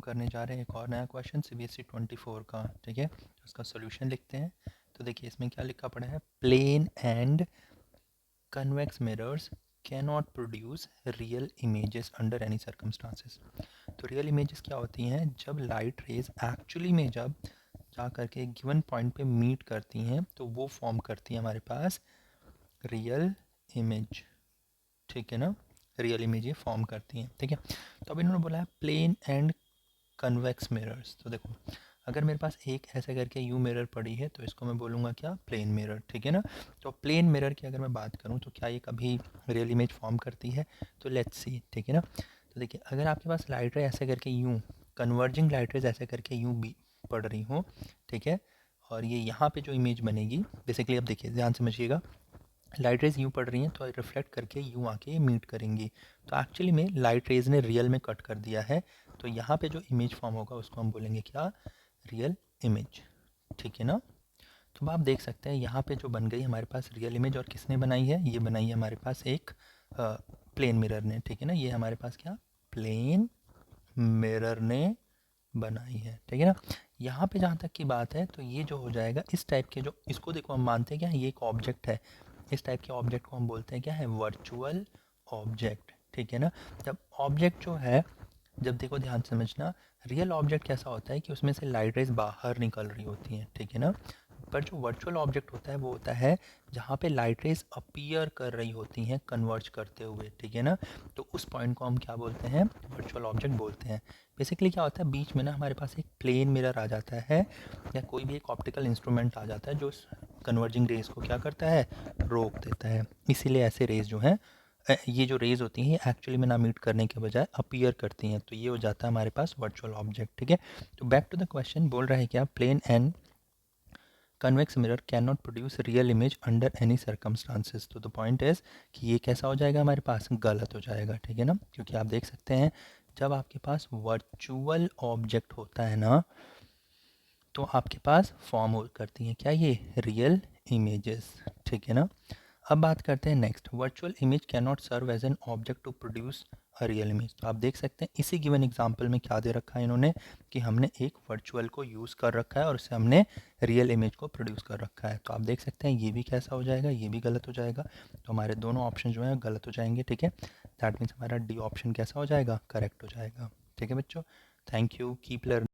करने जा रहे हैं एक और नया क्वेश्चन CBSE 24 का, ठीक है। उसका सोल्यूशन लिखते हैं। तो देखिए इसमें क्या लिखा पड़ा है, plane and convex mirrors can not produce real images under any circumstances. तो रियल इमेजेस क्या होती हैं, जब लाइट रेज एक्चुअली में जब जा करके गिवन पॉइंट पे मीट करती हैं तो वो फॉर्म करती है हमारे पास रियल इमेज, ठीक है ना। रियल इमेज ये फॉर्म करती हैं, ठीक है। तो अब इन्होंने बोला है प्लेन एंड कन्वेक्स मिरर्स। तो देखो अगर मेरे पास एक ऐसे करके यू मिरर पड़ी है तो इसको मैं बोलूँगा क्या, प्लेन मिरर, ठीक है ना। तो प्लेन मिरर की अगर मैं बात करूँ तो क्या ये कभी रियल इमेज फॉर्म करती है, तो लेट्स सी, ठीक है ना। तो देखिए अगर आपके पास लाइट रे ऐसे करके यूँ कन्वर्जिंग लाइट रेज ऐसे करके यूँ भी पड़ रही हो, ठीक है, और ये यहाँ पे जो इमेज बनेगी बेसिकली, अब देखिए ध्यान समझिएगा, लाइट रेज यूँ पड़ रही हैं तो रिफ्लेक्ट करके यूँ आके मीट करेंगी। तो एक्चुअली में लाइट रेज ने रियल में कट कर दिया है, तो यहाँ पे जो इमेज फॉर्म होगा उसको हम बोलेंगे क्या, रियल इमेज, ठीक है ना। तो अब आप देख सकते हैं यहाँ पे जो बन गई हमारे पास रियल इमेज, और किसने बनाई है, ये बनाई है हमारे पास एक प्लेन मिरर ने, ठीक है ना। ये हमारे पास क्या, प्लेन मिरर ने बनाई है, ठीक है ना। यहाँ पे जहाँ तक की बात है तो ये जो हो जाएगा इस टाइप के, जो इसको देखो हम मानते हैं क्या है, ये एक ऑब्जेक्ट है, इस टाइप के ऑब्जेक्ट को हम बोलते हैं क्या है, वर्चुअल ऑब्जेक्ट, ठीक है ना। जब ऑब्जेक्ट जो है, जब देखो ध्यान से समझना, रियल ऑब्जेक्ट कैसा होता है कि उसमें से लाइट रेज बाहर निकल रही होती हैं, ठीक है ना। पर जो वर्चुअल ऑब्जेक्ट होता है वो होता है जहाँ पे लाइट रेज अपीयर कर रही होती हैं कन्वर्ज करते हुए, ठीक है ना। तो उस पॉइंट को हम क्या बोलते हैं, वर्चुअल ऑब्जेक्ट बोलते हैं। बेसिकली क्या होता है, बीच में ना हमारे पास एक प्लेन मिरर आ जाता है, या कोई भी एक ऑप्टिकल इंस्ट्रूमेंट आ जाता है जो कन्वर्जिंग रेज को क्या करता है, रोक देता है। इसीलिए ऐसे रेज जो हैं, ये जो रेज होती हैं ये एक्चुअली में ना मीट करने के बजाय अपीयर करती हैं, तो ये हो जाता है हमारे पास वर्चुअल ऑब्जेक्ट, ठीक है। तो बैक टू द क्वेश्चन, बोल रहा है क्या, plane and convex mirror can not produce real image under any circumstances. तो द पॉइंट इज कि ये कैसा हो जाएगा हमारे पास, गलत हो जाएगा, ठीक है ना। क्योंकि आप देख सकते हैं जब आपके पास वर्चुअल ऑब्जेक्ट होता है ना, तो आपके पास फॉर्म हो करती हैं क्या, ये रियल इमेजेस, ठीक है ना। अब बात करते हैं next, virtual image can not serve as an object to produce a real image. तो आप देख सकते हैं इसी गिवन एग्जांपल में क्या दे रखा है इन्होंने, कि हमने एक वर्चुअल को यूज़ कर रखा है और उससे हमने रियल इमेज को प्रोड्यूस कर रखा है। तो आप देख सकते हैं ये भी कैसा हो जाएगा, ये भी गलत हो जाएगा। तो हमारे दोनों ऑप्शन जो हैं गलत हो जाएंगे, ठीक है। दैट मीन्स हमारा डी ऑप्शन कैसा हो जाएगा, करेक्ट हो जाएगा, ठीक है बच्चों। Thank you, keep learning.